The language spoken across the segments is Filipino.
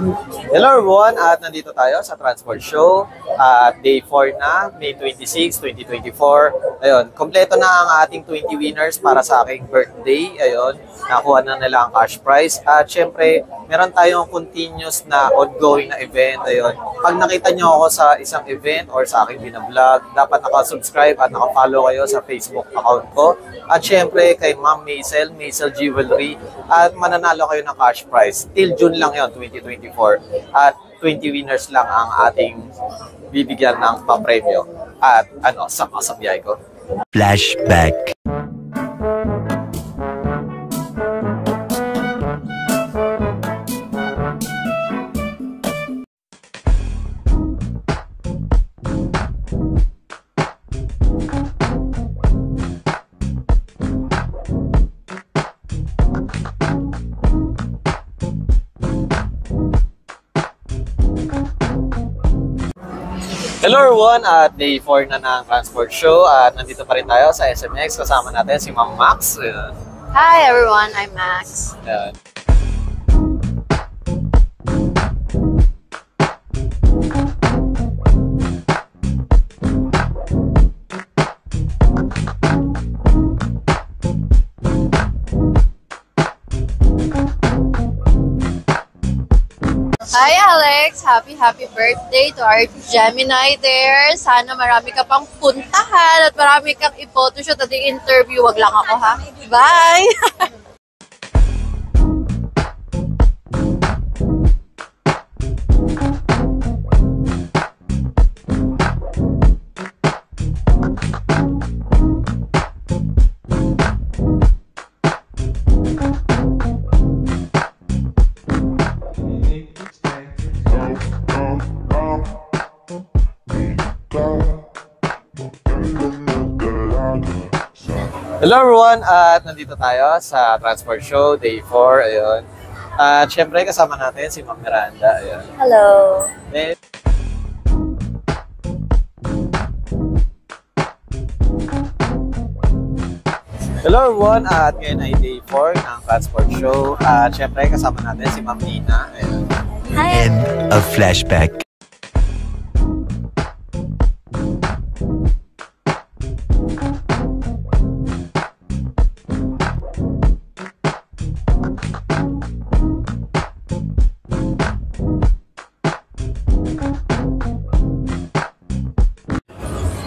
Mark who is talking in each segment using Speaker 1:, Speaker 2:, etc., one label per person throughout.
Speaker 1: Hello everyone, at nandito tayo sa Transport Show at day 4 na, May 26, 2024. Ayun, kompleto na ang ating 20 winners para sa aking birthday. Ayun, nakuha na nila ang cash prize. At syempre, meron tayong continuous na ongoing na event. Ayun, pag nakita nyo ako sa isang event or sa aking binablog, dapat nakasubscribe at nakafollow kayo sa Facebook account ko. At syempre, kay Ma'am Maisel Jewelry, at mananalo kayo ng cash prize. Till June lang yon 2024. At 20 winners lang ang ating bibigyan ng papremyo. At sama sa biyay ko.
Speaker 2: Flashback.
Speaker 1: Hello everyone, at day 4 na ng Transport Show at nandito pa rin tayo sa SMX. Kasama natin si Ma'am Max.
Speaker 3: Hi everyone, I'm Max.
Speaker 1: Ayan.
Speaker 3: Hi Alex! Happy birthday to our Gemini there. Sana marami ka pang puntahan at marami kang i-photoshoot at i-interview. Wag lang ako ha. Bye!
Speaker 1: Hello everyone, at nandito tayo sa Transport Show, day 4, ayun. At syempre kasama natin si Ma'am Miranda, ayun.
Speaker 3: Hello!
Speaker 1: Then, hello everyone, at ngayon ay day 4 ng Transport Show. At syempre kasama natin si Ma'am Nina, ayun.
Speaker 3: Hi!
Speaker 2: End of flashback.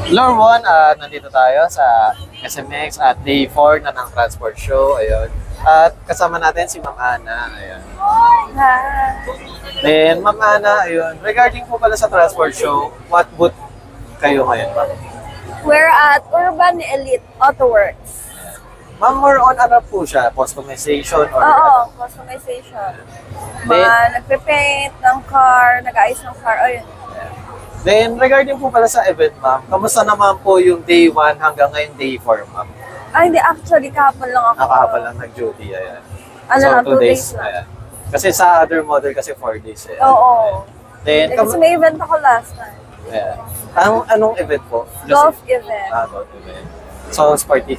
Speaker 1: Hello everyone, at nandito tayo sa SMX at day 4 na ng Transport Show, ayun. At kasama natin si Ma'am Ana, ayun.
Speaker 3: Hi!
Speaker 1: Then, Ma'am Ana, ayun, regarding po pala sa Transport Show, what booth kayo ngayon, Ma'am?
Speaker 3: We're at Urban Elite Auto Works.
Speaker 1: Ma'am, more on ano po siya? Customization or
Speaker 3: Oo, customization. Mga nagpe-paint ng car, nag-ayos ng car, ayun.
Speaker 1: Then, regarding po pala sa event, Ma'am, kamusta naman po yung day 1 hanggang ngayon day 4, Ma'am?
Speaker 3: Ay, hindi. Actually, kahapon lang ako.
Speaker 1: Nakakapal lang nag-duty, ayan.
Speaker 3: Ano
Speaker 1: So,
Speaker 3: lang,
Speaker 1: 2
Speaker 3: 2 days lang.
Speaker 1: ayan. Kasi sa other model kasi 4 days, ayan.
Speaker 3: Oo.
Speaker 1: Then,
Speaker 3: Kasi may event ako last time.
Speaker 1: ayan. Anong event po?
Speaker 3: Golf event.
Speaker 1: Golf event. So, sporty.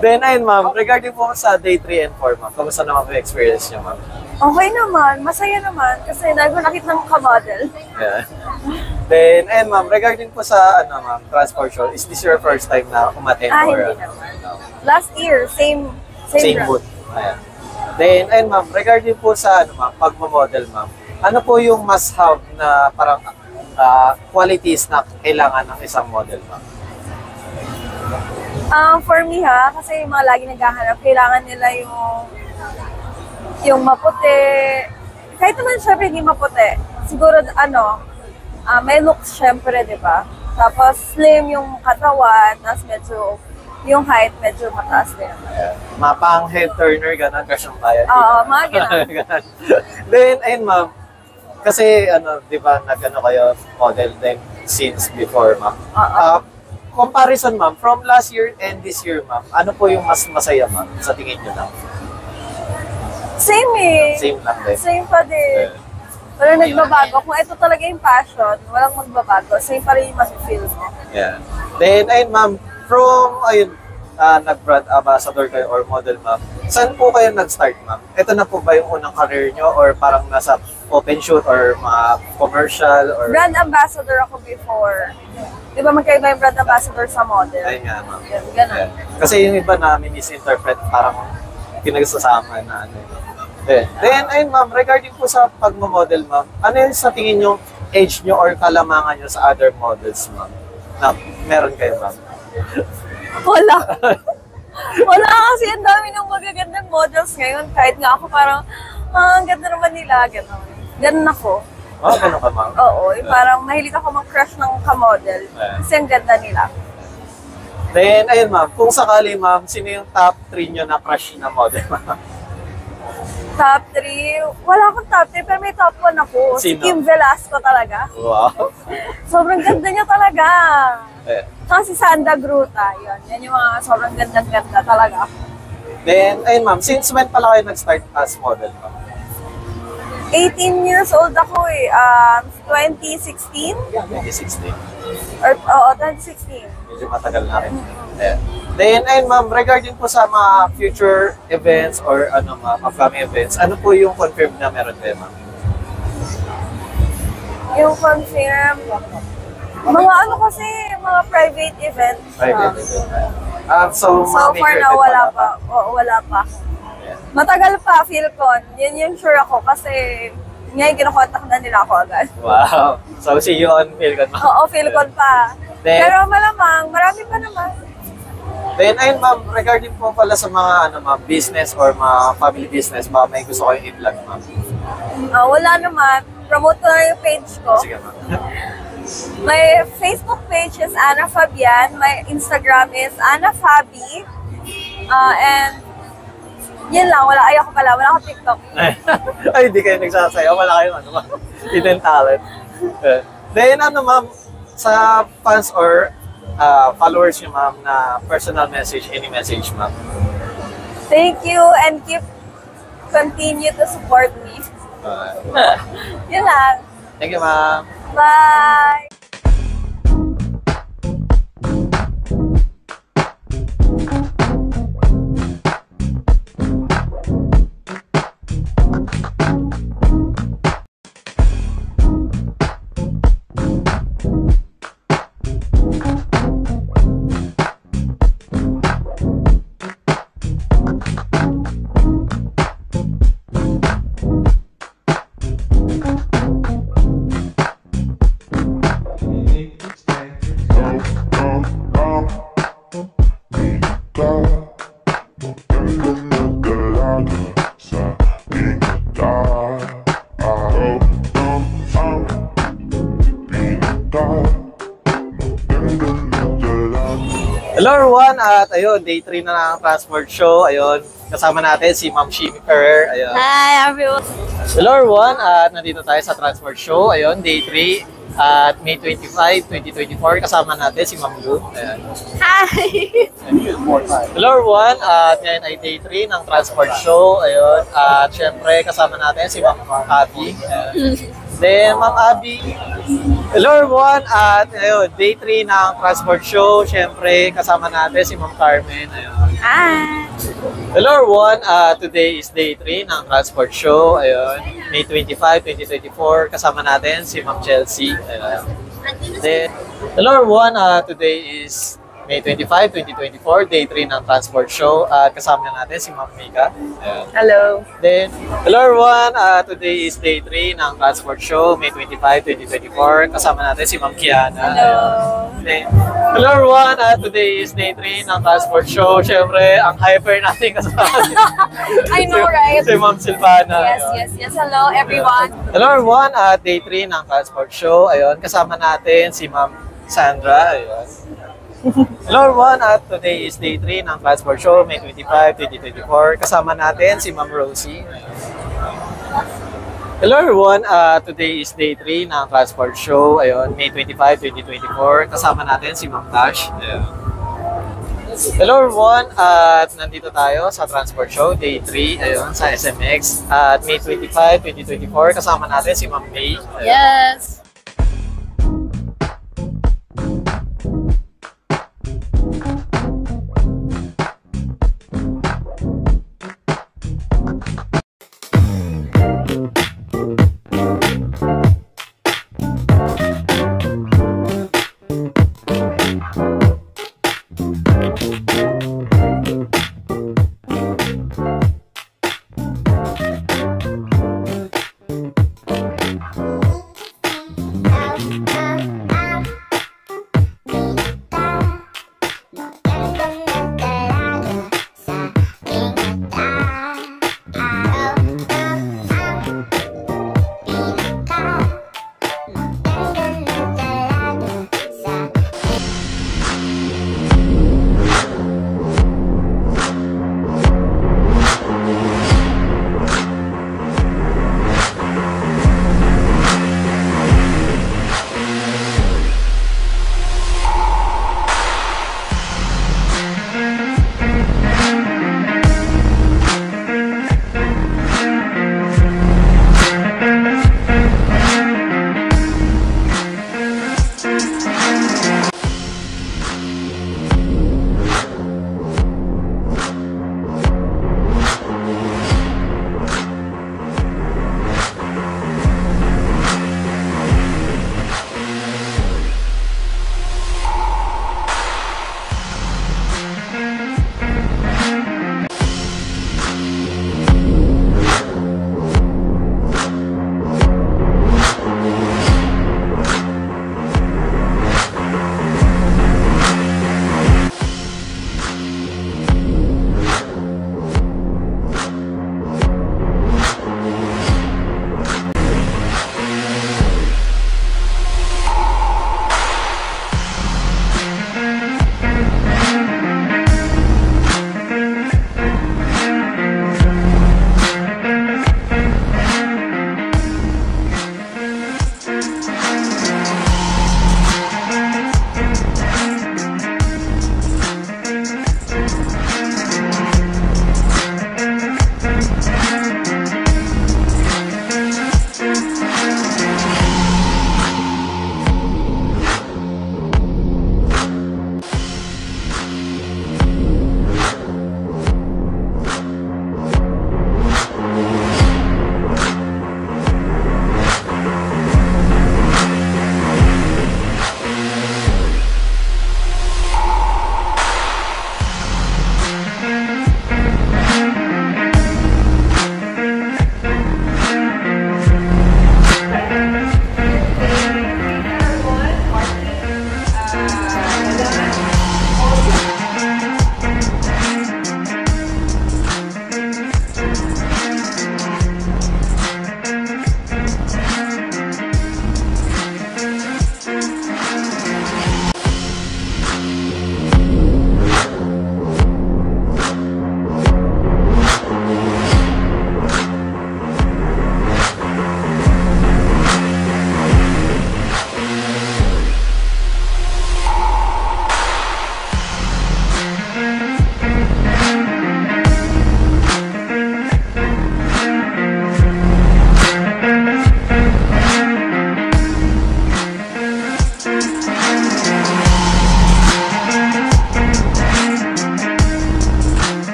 Speaker 1: Then, ayun, Ma'am, regarding po sa day 3 and 4, Ma'am, kamusta naman po yung experience niyo, Ma'am?
Speaker 3: Okay naman, masaya naman kasi nag-nakit ng ka-model.
Speaker 1: Yeah. Then, and ma'am, regarding po sa ma'am, Transport Show, is this your first time na umattend or
Speaker 3: Hindi naman. Last year, same brand.
Speaker 1: booth? Ayan. Then, and ma'am, regarding po sa ma'am, pagmamodel, ma'am, ano po yung must-have na parang qualities na kailangan ng isang model, ma'am?
Speaker 3: For me kasi yung mga lagi naghahanap, kailangan nila yung maputi. Kahit naman syempre hindi maputi. Siguro may looks syempre, di ba? Tapos slim yung katawan, tapos medyo yung height medyo mataas din.
Speaker 1: Yeah. Mapang head turner, gano'n, kasyang bayan.
Speaker 3: Oo, mga gano'n.
Speaker 1: Then, ayun ma'am, kasi di ba, kayo model din since before, ma'am. Comparison, ma'am, from last year and this year, ma'am, ano po yung mas masaya, ma'am, sa tingin nyo lang?
Speaker 3: Same eh.
Speaker 1: Same lang din.
Speaker 3: Same pa din. Walang nagbabago. Kung ito talaga yung passion, walang magbabago. Same pa rin yung mas-feel mo.
Speaker 1: Yeah. Then, ayun ma'am, from, ayun, nag-brand ambassador kayo or model, ma'am, saan po kayo nag-start, ma'am? Ito na po ba yung unang career nyo or parang nasa open shoot or mga commercial or...
Speaker 3: Brand ambassador ako before. Di ba magkaiba yung brand ambassador sa model?
Speaker 1: Ayun nga, ma'am.
Speaker 3: Ganun.
Speaker 1: Ayan. Kasi yung iba na misinterpret parang pinagsasama na ano. Then, ayun, ma'am, regarding po sa pagmamodel, ma'am, ano yung sa tingin nyo age nyo or kalamangan nyo sa other models, ma'am? Na meron kayo, ma'am?
Speaker 3: Wala. Wala kasi ang dami ng magagandang models ngayon. Kahit nga ako parang, ang ganda naman nila. Ganun ako.
Speaker 1: Oh, ganun ka, ma'am?
Speaker 3: Oo, yung parang mahilig ako mag-crush ng kamodel. Kasi ang ganda nila.
Speaker 1: Then, ayun, ma'am, kung sakali, ma'am, sino yung top 3 nyo na crush na model, ma'am?
Speaker 3: Top 3? Wala akong top 3, pero may top 1 ako. Si
Speaker 1: Sino?
Speaker 3: Kim Velasco talaga.
Speaker 1: Wow.
Speaker 3: Sobrang ganda niya talaga.
Speaker 1: Eh,
Speaker 3: Saka si Sanda Gruta, yun. Yan yung mga sobrang ganda talaga.
Speaker 1: Then, ayun, ma'am, since when pala kayo nag-start as model, ma'am?
Speaker 3: 18 years old ako eh. 2016?
Speaker 1: 2016.
Speaker 3: Oo, 2016.
Speaker 1: Medyo matagal na rin. Yeah. Then, ayun, ma'am, regarding po sa mga future events or ano, ma'am, upcoming events, ano po yung confirmed na meron kayo, ma'am?
Speaker 3: Yung confirm, mga ano kasi, mga private events.
Speaker 1: Private event. So,
Speaker 3: So
Speaker 1: mga
Speaker 3: far
Speaker 1: major
Speaker 3: na
Speaker 1: event
Speaker 3: wala
Speaker 1: pa.
Speaker 3: pa. Oo, wala pa.
Speaker 1: Yeah.
Speaker 3: Matagal pa, PhilCon. Yan yung sure ako kasi ngayon kinukontak na nila ako agad.
Speaker 1: Wow. So, see you on Philcon, ma'am.
Speaker 3: Oo, PhilCon pa.
Speaker 1: Then-
Speaker 3: Pero malamang, marami pa naman.
Speaker 1: Then, ayun, ma'am, regarding po pala sa mga, ano, ma'am, business or mga family business, baka may gusto kayong i-vlog, ma'am.
Speaker 3: Wala naman. Promote ko na yung page ko.
Speaker 1: Sige, ma'am.
Speaker 3: My Facebook page is Ana Fabian. My Instagram is Ana Fabi. And yun lang, ayoko pala, wala akong TikTok.
Speaker 1: Ay, hindi kayo nagsasayaw. Wala kayong, ano, ma'am, hidden talent. Then, ano, ma'am, sa fans or followers niyo, ma'am, na personal message, any message, ma'am?
Speaker 3: Thank you and continue to support me. Yun lang.
Speaker 1: Thank you, ma'am.
Speaker 3: Bye!
Speaker 1: Hello everyone, at ayun, day 3 na ng Transport Show. Ayun, kasama natin si Ma'am Shimi Ferrer. Ayun.
Speaker 3: Hi everyone!
Speaker 1: Hello everyone, at nandito tayo sa Transport Show. Ayun, day 3 at May 25, 2024. Kasama natin si Ma'am Lu. Ayun.
Speaker 3: Hi!
Speaker 1: Hello everyone, at ngayon ay day 3 ng Transport Show. Ayun, at syempre kasama natin si Ma'am Abby. Ayun. Then, Ma'am Abby. Hello everyone, at ayun, day 3 ng Transport Show. Syempre kasama natin si Ma'am Carmen. Ayun.
Speaker 3: Hi!
Speaker 1: Hello everyone, today is day 3 ng Transport Show. Ayun, May 25, 2024. Kasama natin si Ma'am Chelsea. Ayun. Then, hello everyone, today is May 25, 2024, day 3 ng Transport Show. At kasama natin si Ma'am Mika. Ayun.
Speaker 3: Hello!
Speaker 1: Then, hello everyone, today is day 3 ng Transport Show, May 25, 2024. Kasama natin si Ma'am Kiana.
Speaker 3: Hello!
Speaker 1: Then, hello everyone, today is day 3 ng Transport Show. Siyempre, ang hyper natin kasama.
Speaker 3: I know, right?
Speaker 1: Si Ma'am Silvana.
Speaker 3: Yes. Hello everyone!
Speaker 1: Hello everyone, day 3 ng Transport Show. Ayun, kasama natin si Ma'am Sandra. Ayun. Hello everyone, today is day 3 ng Transport Show, May 25, 2024. Kasama natin si Ma'am Rosie. Hello everyone, today is day 3 ng Transport Show. Ayun, May 25, 2024. Kasama natin si Ma'am Tash. Ayun. Hello everyone, at nandito tayo sa Transport Show, day 3, ayun, sa SMX. At May 25, 2024. Kasama natin si Ma'am May. Ayun.
Speaker 3: Yes!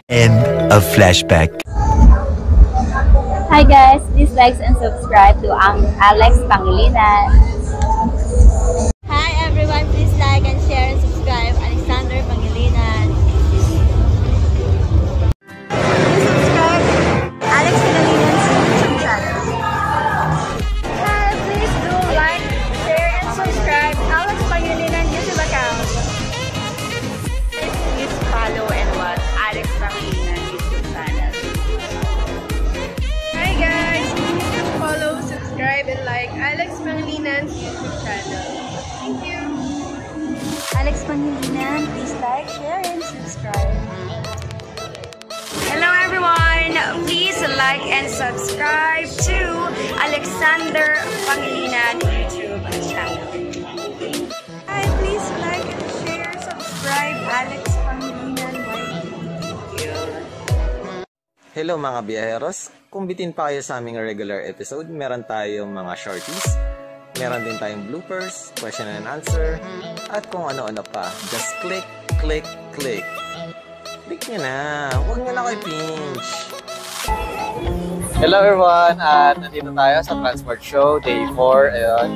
Speaker 2: End of flashback.
Speaker 4: Hi guys, please like and subscribe to ang Alex Pangilinan.
Speaker 5: Hi everyone, please like and share and subscribe Alexander Pangilinan. Please subscribe Alex Pangilinan's YouTube channel. Hi, please do like, share and subscribe Alex Pangilinan YouTube account. Please follow and watch Alex Pangilinan YouTube channel.
Speaker 6: Hi guys! You can follow, subscribe, and like Alex Pangilinan's YouTube channel. Thank you!
Speaker 5: Alex Pangilinan, please like, share and subscribe.
Speaker 6: Hello everyone! Please like and subscribe to Alexander Pangilinan YouTube channel. Hi, please like and share, subscribe Alex Pangilinan YT. Thank you!
Speaker 1: Hello mga biyaheros, kung bitin pa kayo sa aming regular episode, meron tayong mga shorties, meron din tayong bloopers, question and answer, at kung ano-ano pa. Just click, click, click. Click nyo na, huwag nyo na kayo pinch. Hello everyone, at nandito tayo sa Transport Show, Day 4, ayun.